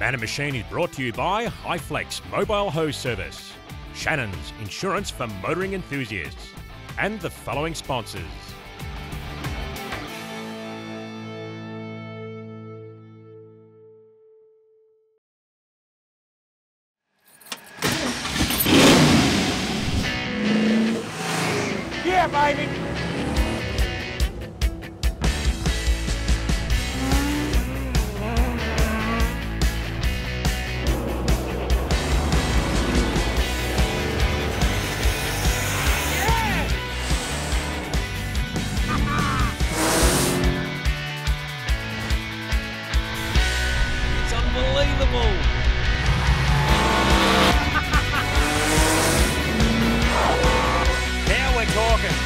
Man and Machine is brought to you by Highflex Mobile Hose Service, Shannons Insurance for Motoring Enthusiasts, and the following sponsors. Yeah, baby! It's unbelievable! Now we're talking.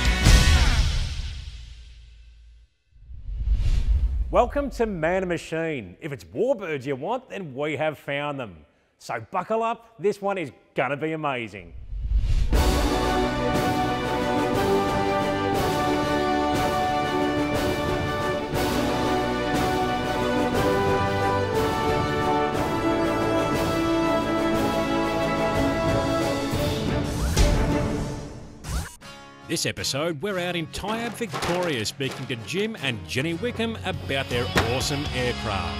Welcome to Man and Machine. If it's warbirds you want, then we have found them. So buckle up, this one is gonna be amazing. This episode, we're out in Tyabb, Victoria, speaking to Jim and Jenny Wickham about their awesome aircraft.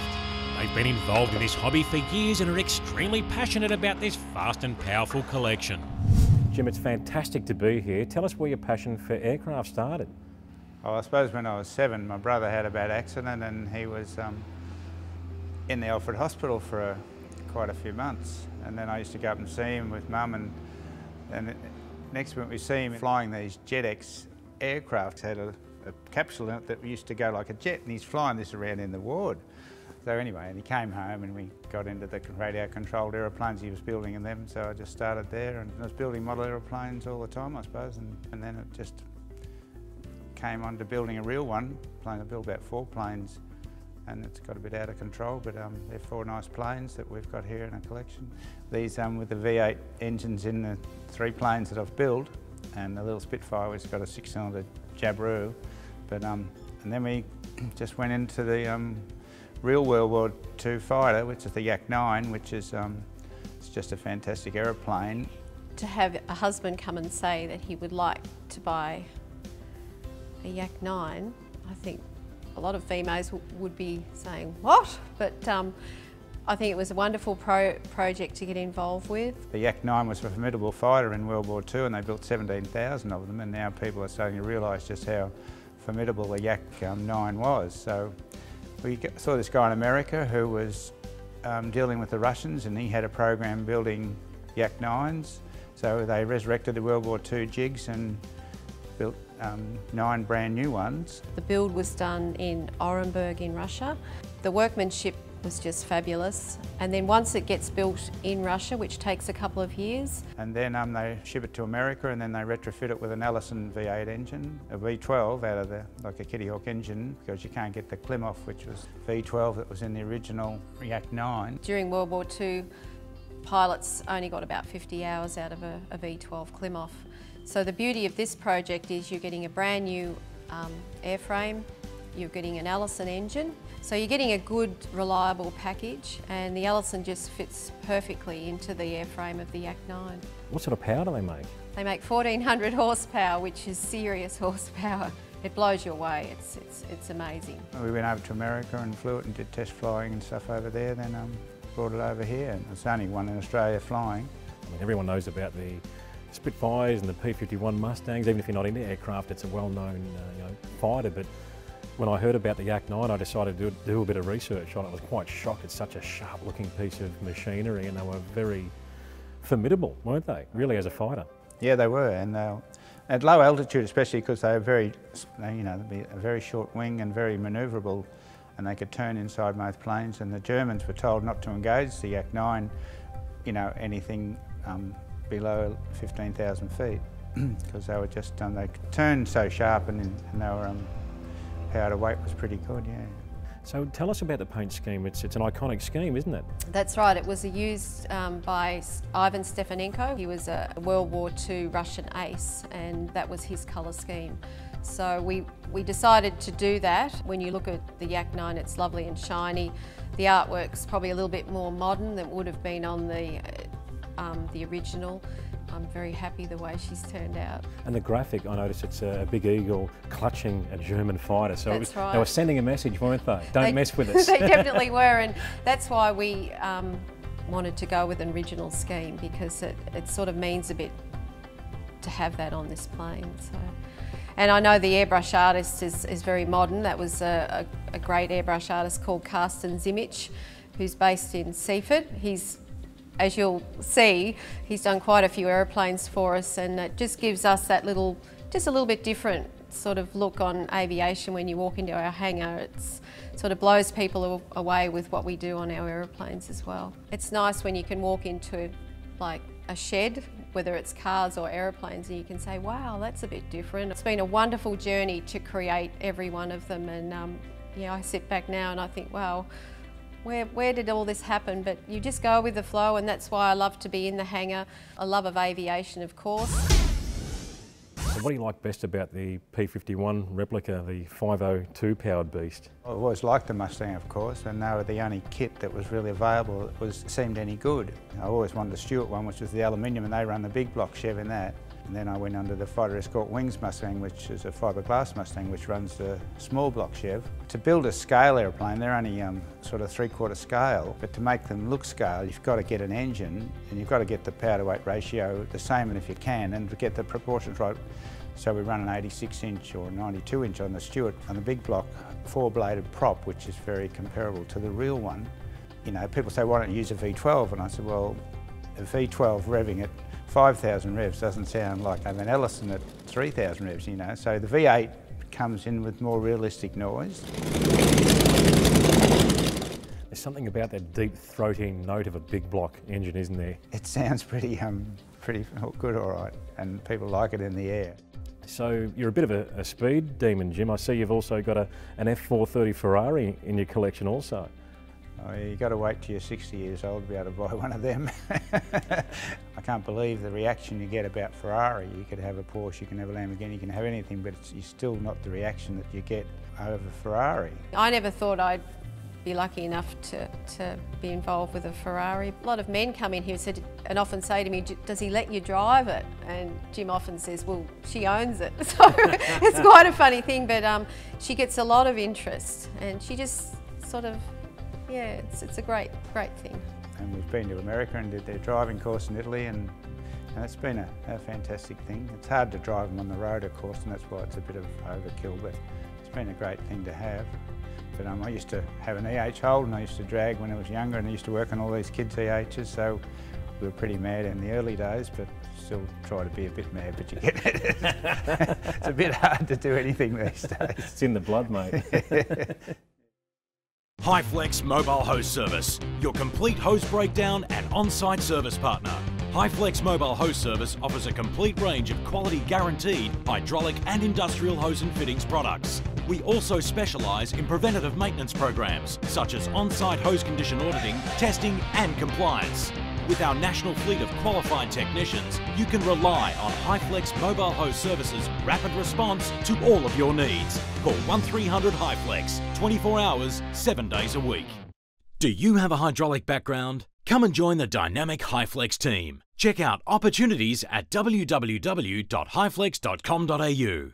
They've been involved in this hobby for years and are extremely passionate about this fast and powerful collection. Jim, it's fantastic to be here. Tell us where your passion for aircraft started. Oh, I suppose when I was 7, my brother had a bad accident and he was in the Everitt hospital for quite a few months. And then I used to go up and see him with Mum, and next minute we see him flying these JetX aircraft. Had a capsule in it that used to go like a jet, and he's flying this around in the ward. So anyway, and he came home and we got into the radio-controlled aeroplanes he was building in them, so I just started there, and I was building model aeroplanes all the time, I suppose, and then it just came on to building a real one. I built about 4 planes, and it's got a bit out of control, but they're 4 nice planes that we've got here in our collection. These with the V8 engines in the 3 planes that I've built, and the little Spitfire, which has got a 6-cylinder Jabiru. But and then we just went into the real World War II fighter, which is the Yak 9, which is it's just a fantastic aeroplane. To have a husband come and say that he would like to buy a Yak 9, I think a lot of females would be saying, what? But I think it was a wonderful project to get involved with. The Yak 9 was a formidable fighter in World War II, and they built 17,000 of them, and now people are starting to realise just how formidable the Yak 9 was. So we saw this guy in America who was dealing with the Russians, and he had a program building Yak 9s. So they resurrected the World War II jigs and built 9 brand new ones. The build was done in Orenburg in Russia. The workmanship was just fabulous, and then once it gets built in Russia, which takes a couple of years. And then they ship it to America, and then they retrofit it with an Allison V8 engine, a V12 out of like a Kitty Hawk engine, because you can't get the Klimoff, which was V12 that was in the original Yak 9. During World War II, pilots only got about 50 hours out of a V12 Klimoff. So the beauty of this project is you're getting a brand new airframe, you're getting an Allison engine, so you're getting a good, reliable package, and the Allison just fits perfectly into the airframe of the Yak 9. What sort of power do they make? They make 1,400 horsepower, which is serious horsepower. It blows you away, it's amazing. We went over to America and flew it and did test flying and stuff over there, then brought it over here, and it's the only one in Australia flying. I mean, everyone knows about the Spitfires and the P-51 Mustangs. Even if you're not into aircraft, it's a well-known fighter. But when I heard about the Yak 9, I decided to do a bit of research on it. I was quite shocked. It's such a sharp-looking piece of machinery, and they were very formidable, weren't they? Really, as a fighter. Yeah, they were, and at low altitude, especially because they were very, a very short wing and very manoeuvrable, and they could turn inside most planes. And the Germans were told not to engage the Yak 9, anything below 15,000 feet, because they were just they turned so sharp, and they were power to weight was pretty good, yeah. So tell us about the paint scheme. It's an iconic scheme, isn't it? That's right. It was used by Ivan Stefanenko. He was a World War II Russian ace, and that was his colour scheme. So we decided to do that. When you look at the Yak 9, it's lovely and shiny. The artwork's probably a little bit more modern than would have been on the original. I'm very happy the way she's turned out. And the graphic, I noticed it's a big eagle clutching a German fighter. So That's right. They were sending a message, weren't they? Don't mess with us. They definitely were, and that's why we wanted to go with an original scheme, because it sort of means a bit to have that on this plane. So. And I know the airbrush artist is very modern. That was a great airbrush artist called Carsten Zimmich, who's based in Seaford. As you'll see, he's done quite a few aeroplanes for us, and it just gives us that just a little bit different sort of look on aviation when you walk into our hangar. It sort of blows people away with what we do on our aeroplanes as well. It's nice when you can walk into like a shed, whether it's cars or aeroplanes, and you can say, wow, that's a bit different. It's been a wonderful journey to create every one of them, and yeah, I sit back now and I think, wow, where did all this happen? But you just go with the flow, and that's why I love to be in the hangar. I love of aviation, of course. So what do you like best about the P-51 replica, the 502 powered beast? I always liked the Mustang, of course, and they were the only kit that was really available that seemed any good. I always wanted the Stuart one, which was the aluminium, and they run the big block Chev in that. And then I went under the Fighter Escort Wings Mustang, which is a fiberglass Mustang, which runs the small block Chev. To build a scale airplane, they're only sort of 3/4 scale, but to make them look scale, you've got to get an engine, and you've got to get the power to weight ratio the same, and if you can, and to get the proportions right. So we run an 86-inch or 92-inch on the Stuart, and the big block 4-bladed prop, which is very comparable to the real one. You know, people say, why don't you use a V12? And I said, well, a V12 revving at 5,000 revs doesn't sound like an Ellison at 3,000 revs, you know. So the V8 comes in with more realistic noise. There's something about that deep throating note of a big block engine, isn't there? It sounds pretty good, all right, and people like it in the air. So you're a bit of a speed demon, Jim. I see you've also got an F430 Ferrari in your collection also. Oh, you've got to wait till you're 60 years old to be able to buy one of them. I can't believe the reaction you get about Ferrari. You could have a Porsche, you can have a Lamborghini, you can have anything, but you're still not the reaction that you get over Ferrari. I never thought I'd be lucky enough to be involved with a Ferrari. A lot of men come in here and often say to me, does he let you drive it? And Jim often says, well, she owns it. So it's quite a funny thing, but she gets a lot of interest, and she just sort of, yeah, it's a great thing. And we've been to America and did their driving course in Italy, and it's been a fantastic thing. It's hard to drive them on the road, of course, and that's why it's a bit of overkill, but it's been a great thing to have. But I used to have an EH hold, and I used to drag when I was younger, and I used to work on all these kids' EHs, so we were pretty mad in the early days, but still try to be a bit mad, but you get it. It's a bit hard to do anything these days. It's in the blood, mate. HighFlex Mobile Hose Service, your complete hose breakdown and on-site service partner. HighFlex Mobile Hose Service offers a complete range of quality guaranteed hydraulic and industrial hose and fittings products. We also specialise in preventative maintenance programs such as on-site hose condition auditing, testing and compliance. With our national fleet of qualified technicians, you can rely on HighFlex Mobile Hose Service's rapid response to all of your needs. Call 1300 HighFlex, 24 hours, 7 days a week. Do you have a hydraulic background? Come and join the dynamic HighFlex team. Check out opportunities at www.highflex.com.au.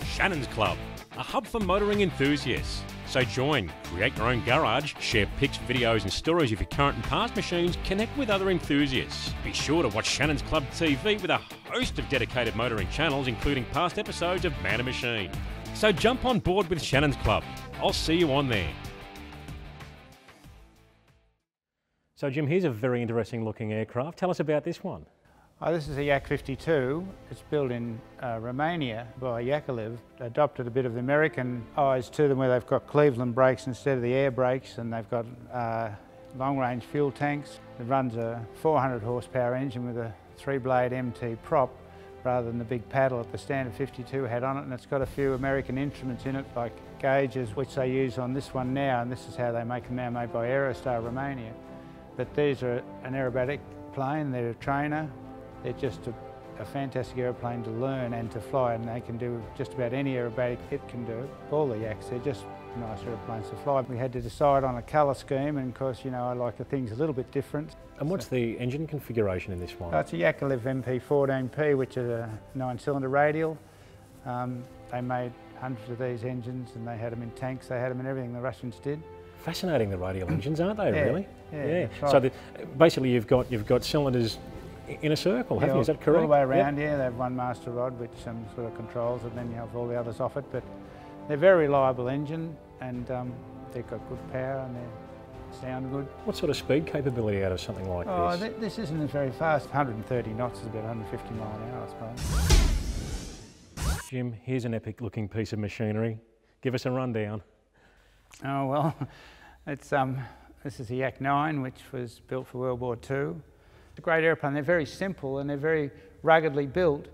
Shannons Club, a hub for motoring enthusiasts. So join, create your own garage, share pics, videos and stories of your current and past machines, connect with other enthusiasts. Be sure to watch Shannons Club TV with a host of dedicated motoring channels, including past episodes of Man and Machine. So jump on board with Shannons Club. I'll see you on there. So Jim, here's a very interesting looking aircraft. Tell us about this one. Oh, this is a Yak 52. It's built in Romania by Yakovlev. Adopted a bit of the American eyes to them, where they've got Cleveland brakes instead of the air brakes, and they've got long-range fuel tanks. It runs a 400 horsepower engine with a 3-blade MT prop rather than the big paddle that the standard 52 had on it, and it's got a few American instruments in it, like gauges, which they use on this one now, and this is how they make them now, made by Aerostar Romania. But these are an aerobatic plane, they're a trainer. They're just a fantastic aeroplane to learn and to fly, and they can do just about any aerobatic it can do. All the Yaks, they're just nice aeroplanes to fly. We had to decide on a colour scheme, and of course, you know, I like the things a little bit different. And what's the engine configuration in this one? It's a Yakolev MP14P, which is a 9-cylinder radial. They made hundreds of these engines, and they had them in tanks, they had them in everything the Russians did. Fascinating, the radial engines, aren't they, Yeah, really? yeah. Right. So basically you've got cylinders in a circle, haven't you? Is that correct? All the way around, yeah. They have one master rod which sort of controls it, and then you have all the others off it. But they're a very reliable engine, and they've got good power and they sound good. What sort of speed capability out of something like this? This isn't very fast. 130 knots is about 150 mile an hour, I suppose. Jim, here's an epic looking piece of machinery. Give us a rundown. Oh well, this is a Yak 9, which was built for World War II. It's a great airplane. They're very simple and they're very ruggedly built.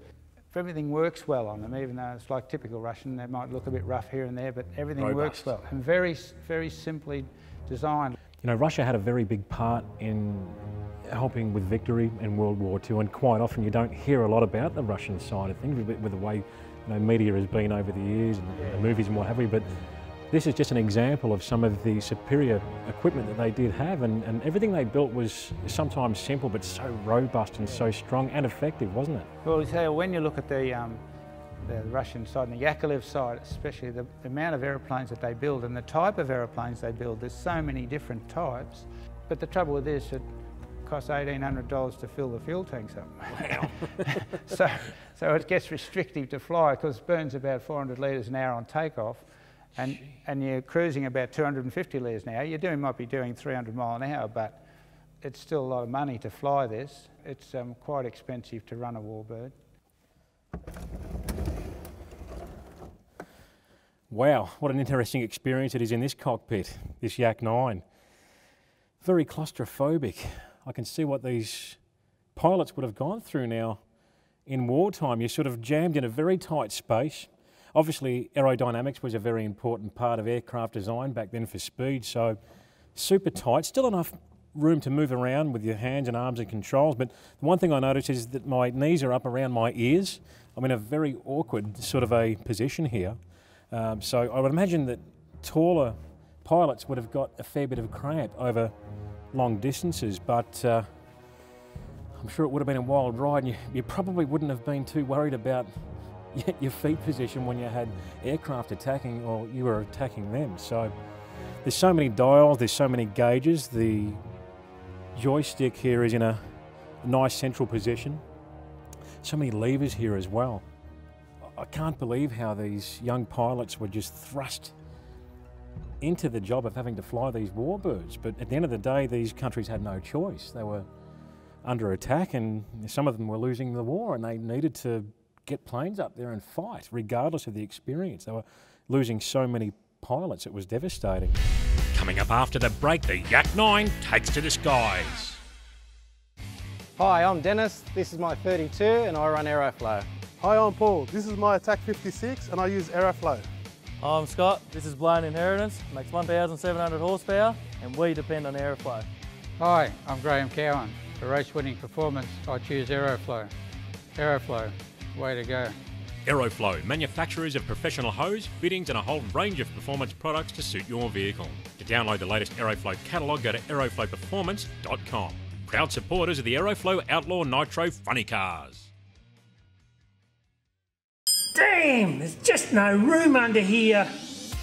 Everything works well on them, even though it's like typical Russian. They might look a bit rough here and there, but everything works well and very, very simply designed. You know, Russia had a very big part in helping with victory in World War II, and quite often you don't hear a lot about the Russian side of things with the way, you know, media has been over the years and the movies and what have you. But this is just an example of some of the superior equipment that they did have, and everything they built was sometimes simple but so robust and so strong and effective, wasn't it? Well, you say, when you look at the Russian side and the Yakolev side, especially the amount of aeroplanes that they build and the type of aeroplanes they build, there's so many different types. But the trouble with this, it costs $1,800 to fill the fuel tanks up. Wow. so it gets restrictive to fly because it burns about 400 litres an hour on takeoff. And you're cruising about 250 litres an hour. You might be doing 300 mile an hour, but it's still a lot of money to fly this. It's quite expensive to run a Warbird. Wow, what an interesting experience it is in this cockpit, this Yak 9. Very claustrophobic. I can see what these pilots would have gone through now in wartime. You're sort of jammed in a very tight space. Obviously, aerodynamics was a very important part of aircraft design back then for speed, so super tight, still enough room to move around with your hands and arms and controls, but the one thing I noticed is that my knees are up around my ears. I'm in a very awkward sort of a position here, so I would imagine that taller pilots would have got a fair bit of cramp over long distances, but I'm sure it would have been a wild ride, and you probably wouldn't have been too worried about your feet position when you had aircraft attacking or you were attacking them. So there's so many dials, there's so many gauges. The joystick here is in a nice central position. So many levers here as well. I can't believe how these young pilots were just thrust into the job of having to fly these Warbirds. But at the end of the day, these countries had no choice. They were under attack, and some of them were losing the war, and they needed to get planes up there and fight, regardless of the experience. They were losing so many pilots, it was devastating. Coming up after the break, the Yak 9 takes to the skies. Hi, I'm Dennis. This is my 32 and I run Aeroflow. Hi, I'm Paul. This is my Attack 56 and I use Aeroflow. I'm Scott. This is Blown Inheritance. Makes 1,700 horsepower and we depend on Aeroflow. Hi, I'm Graham Cowan. For race-winning performance, I choose Aeroflow. Aeroflow, way to go. Aeroflow, manufacturers of professional hose, fittings and a whole range of performance products to suit your vehicle. To download the latest Aeroflow catalogue, go to aeroflowperformance.com. Proud supporters of the Aeroflow Outlaw Nitro Funny Cars. Damn, there's just no room under here.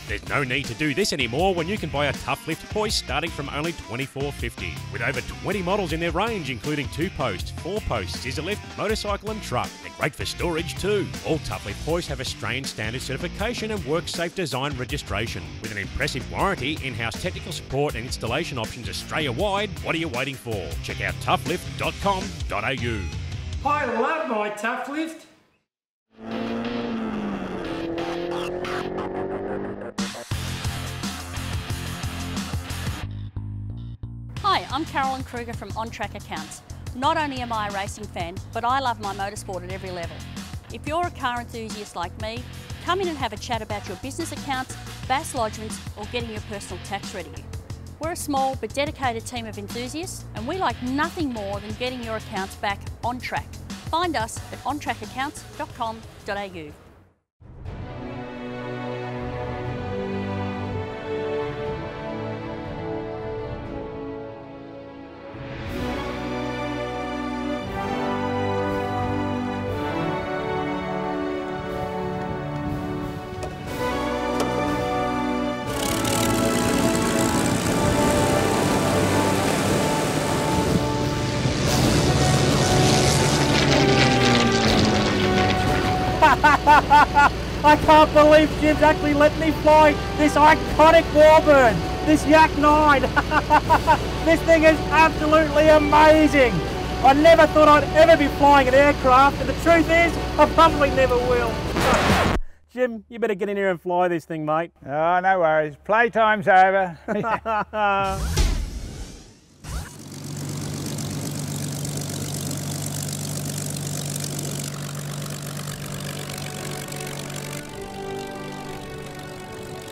There's no need to do this anymore when you can buy a Tough Lift hoist starting from only $24.50. With over 20 models in their range, including 2-post, 4-post, scissor lift, motorcycle and truck. They're great for storage too. All Tough Lift hoists have Australian standard certification and WorkSafe design registration. With an impressive warranty, in-house technical support and installation options Australia-wide, what are you waiting for? Check out toughlift.com.au. I love my Tough Lift. Hi, I'm Carolyn Kruger from On Track Accounts. Not only am I a racing fan, but I love my motorsport at every level. If you're a car enthusiast like me, come in and have a chat about your business accounts, BAS lodgements, or getting your personal tax ready. We're a small but dedicated team of enthusiasts, and we like nothing more than getting your accounts back on track. Find us at ontrackaccounts.com.au. I can't believe Jim's actually let me fly this iconic Warbird, this Yak 9. This thing is absolutely amazing. I never thought I'd ever be flying an aircraft, and the truth is, I probably never will. Jim, you better get in here and fly this thing, mate. Oh, no worries. Playtime's over.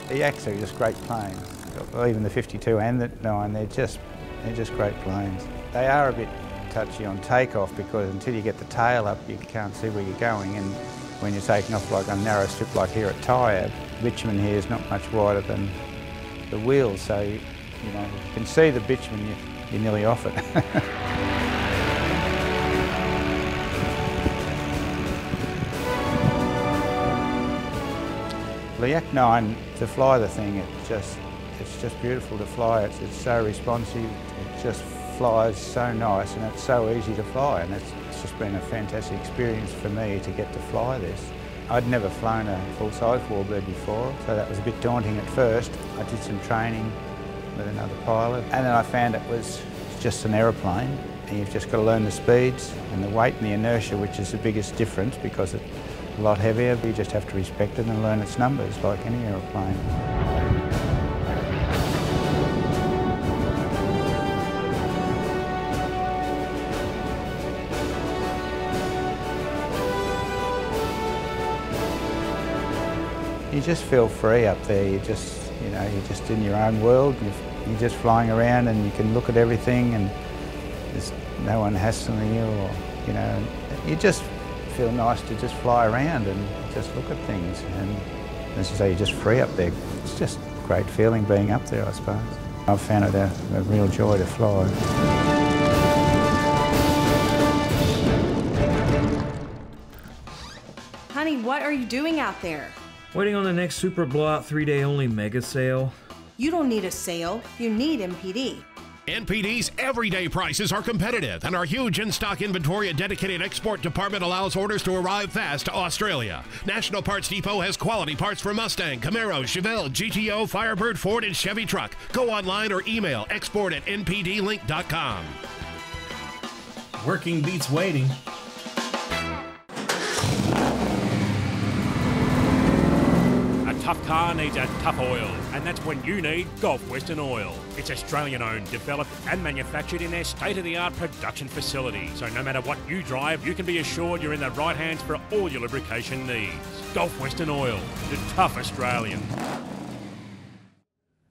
The Yaks are just great planes. Well, even the 52 and the 9, they're just great planes. They are a bit touchy on takeoff because until you get the tail up, you can't see where you're going. And when you're taking off like on a narrow strip like here at Tyabb, bitumen here is not much wider than the wheels, so you can see the bitumen, you're nearly off it. The Yak 9, to fly the thing, it's just beautiful to fly. It's so responsive, it just flies so nice, and it's so easy to fly, and it's just been a fantastic experience for me to get to fly this. I'd never flown a full-size Warbird before, so that was a bit daunting at first. I did some training with another pilot, and then I found it was just an aeroplane, and you've just got to learn the speeds and the weight and the inertia, which is the biggest difference because it's a lot heavier. You just have to respect it and learn its numbers like any aeroplane. You just feel free up there. You're just in your own world. You're just flying around, and you can look at everything, and there's no one hassling you, or you just feel nice to just fly around and just look at things. And as you say, you're just free up there. It's just a great feeling being up there, I suppose. I've found it a real joy to fly. Honey, what are you doing out there? Waiting on the next super blowout 3-day only mega sale. You don't need a sale, you need MPD. NPD's everyday prices are competitive, and our huge in-stock inventory and dedicated export department allows orders to arrive fast to Australia. National Parts Depot has quality parts for Mustang, Camaro, Chevelle, GTO, Firebird, Ford, and Chevy truck. Go online or email export@npdlink.com. Working beats waiting. A tough car needs a tough oil, and that's when you need Gulf Western Oil. It's Australian-owned, developed and manufactured in their state-of-the-art production facility. So no matter what you drive, you can be assured you're in the right hands for all your lubrication needs. Gulf Western Oil, the tough Australian.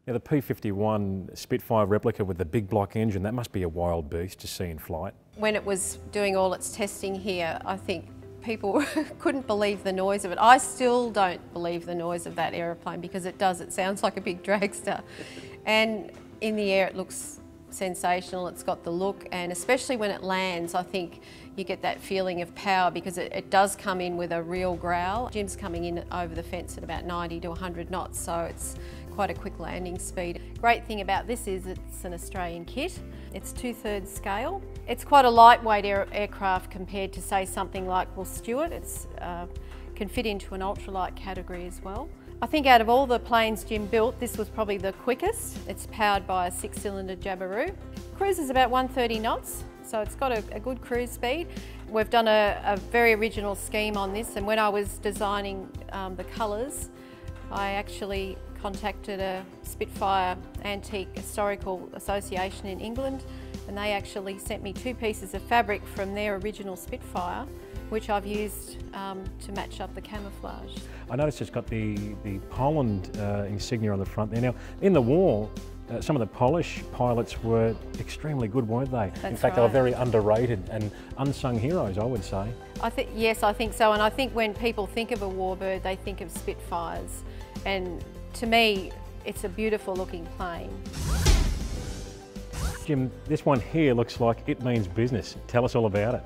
Now the P51 Spitfire replica with the big block engine, that must be a wild beast to see in flight. When it was doing all its testing here, I think people couldn't believe the noise of it. I still don't believe the noise of that aeroplane because it sounds like a big dragster. And in the air it looks sensational, it's got the look, and especially when it lands, I think you get that feeling of power because it does come in with a real growl. Jim's coming in over the fence at about 90 to 100 knots, so it's quite a quick landing speed. Great thing about this is it's an Australian kit. It's 2/3 scale. It's quite a lightweight aircraft compared to, say, something like, well, Stuart. It's can fit into an ultralight category as well. I think out of all the planes Jim built, this was probably the quickest. It's powered by a 6-cylinder Jabiru. Cruises about 130 knots, so it's got a good cruise speed. We've done a very original scheme on this, and when I was designing the colours, I actually contacted a Spitfire Antique Historical Association in England, and they actually sent me 2 pieces of fabric from their original Spitfire, which I've used to match up the camouflage. I noticed it's got the Poland insignia on the front there. Now, in the war, some of the Polish pilots were extremely good, weren't they? That's In fact, they were right. very underrated and unsung heroes, I would say. Yes, I think so. And I think when people think of a Warbird, they think of Spitfires. And to me, it's a beautiful looking plane. Jim, this one here looks like it means business. Tell us all about it.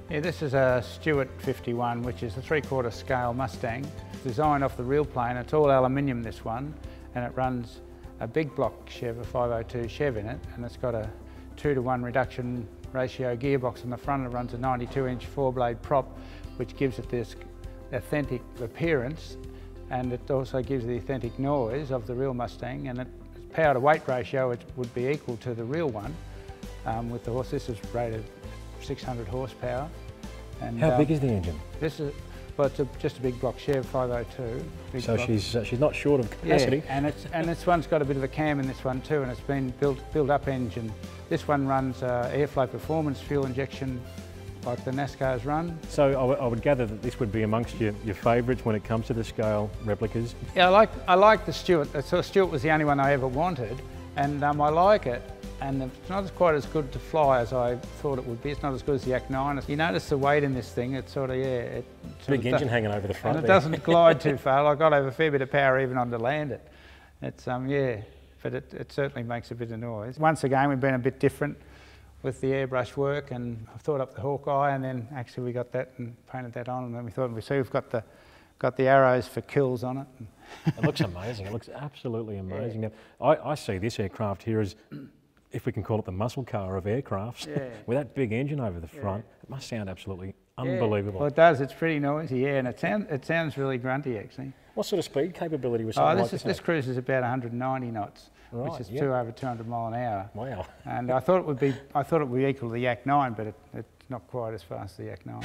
Yeah, this is a Stewart 51, which is a 3/4 scale Mustang. It's designed off the real plane. It's all aluminium, this one, and it runs a big block Chev, a 502 Chev in it, and it's got a 2-to-1 reduction ratio gearbox on the front. It runs a 92-inch 4-blade prop, which gives it this authentic appearance, and it also gives the authentic noise of the real Mustang, and its power to weight ratio, it would be equal to the real one with the horse. This is rated 600 horsepower. And, How big is the engine? This is, well, it's just a big block Chev 502. So block. she's not short of capacity. Yeah, and this one's got a bit of a cam in this one too, and it's been built up engine. This one runs airflow performance fuel injection like the NASCARs run. So I would gather that this would be amongst your favourites when it comes to the scale replicas. Yeah, I like the Stewart. So Stewart was the only one I ever wanted, and I like it. And it's not quite as good to fly as I thought it would be. It's not as good as the Yak 9. You notice the weight in this thing, it's sort of, yeah. Big engine hanging over the front and it there. doesn't glide too far. Like, I'd have a fair bit of power even on to land it. It's, yeah, but it certainly makes a bit of noise. Once again, we've been a bit different with the airbrush work, and I thought up the Hawkeye, and then actually we got that and painted that on, and then we thought, we've got the arrows for kills on it. It looks amazing. It looks absolutely amazing. Yeah. Now, I see this aircraft here as, if we can call it the muscle car of aircrafts, with that big engine over the front. It must sound absolutely unbelievable. Well, it does. It's pretty noisy, yeah, and it sounds really grunty, actually. What sort of speed capability was something like this? This cruises about 190 knots, right, which is yep. over 200 mile an hour. Wow! And I thought it would be equal to the Yak 9, but it's not quite as fast as the Yak 9.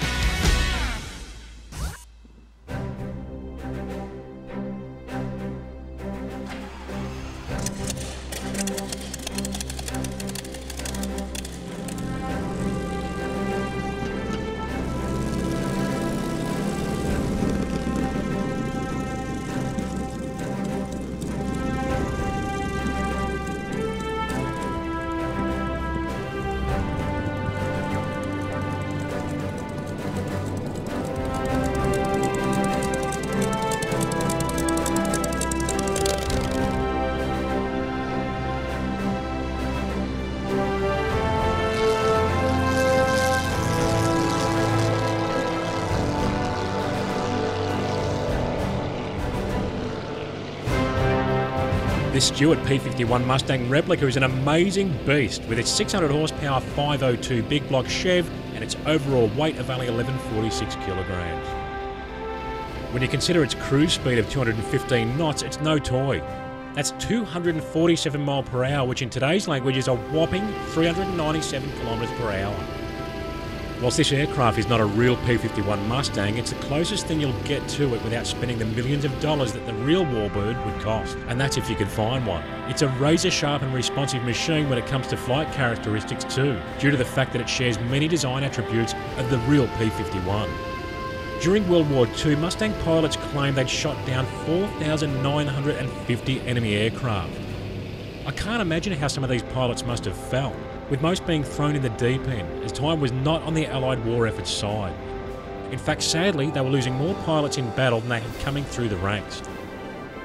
This Stewart P51 Mustang replica is an amazing beast with its 600 horsepower 502 big block Chev and its overall weight of only 1146 kilograms. When you consider its cruise speed of 215 knots, it's no toy. That's 247 mile per hour, which in today's language is a whopping 397 kilometres per hour. Whilst this aircraft is not a real P51 Mustang, it's the closest thing you'll get to it without spending the millions of dollars that the real Warbird would cost. And that's if you could find one. It's a razor-sharp and responsive machine when it comes to flight characteristics too, due to the fact that it shares many design attributes of the real P51. During World War II, Mustang pilots claimed they'd shot down 4,950 enemy aircraft. I can't imagine how some of these pilots must have felt, with most being thrown in the deep end, as time was not on the Allied war effort's side. In fact, sadly, they were losing more pilots in battle than they had coming through the ranks.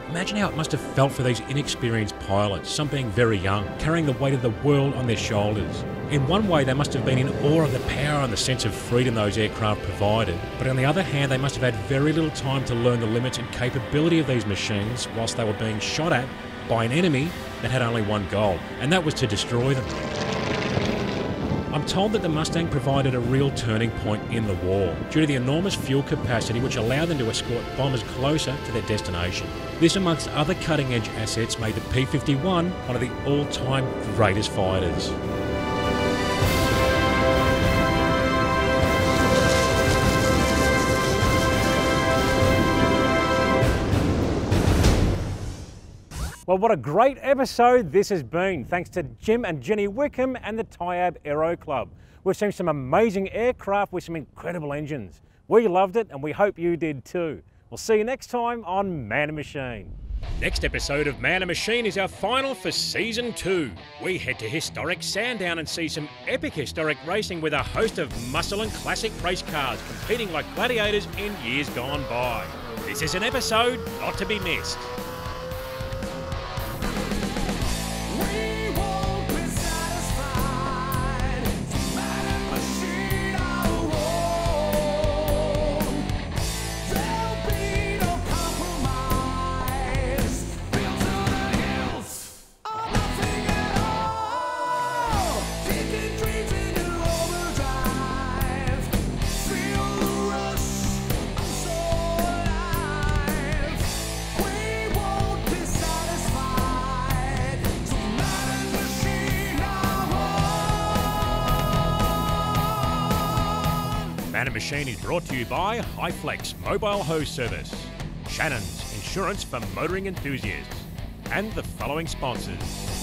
Imagine how it must have felt for these inexperienced pilots, some being very young, carrying the weight of the world on their shoulders. In one way, they must have been in awe of the power and the sense of freedom those aircraft provided, but on the other hand, they must have had very little time to learn the limits and capability of these machines whilst they were being shot at by an enemy that had only one goal, and that was to destroy them. I'm told that the Mustang provided a real turning point in the war, due to the enormous fuel capacity which allowed them to escort bombers closer to their destination. This, amongst other cutting-edge assets, made the P-51 one of the all-time greatest fighters. Well, what a great episode this has been, thanks to Jim and Jenny Wickham and the Tyabb Aero Club. We've seen some amazing aircraft with some incredible engines. We loved it and we hope you did too. We'll see you next time on Man and Machine. Next episode of Man and Machine is our final for Season 2. We head to historic Sandown and see some epic historic racing with a host of muscle and classic race cars competing like gladiators in years gone by. This is an episode not to be missed. Man and Machine is brought to you by Wickhams Mobile Hose Service, Shannons, insurance for motoring enthusiasts, and the following sponsors.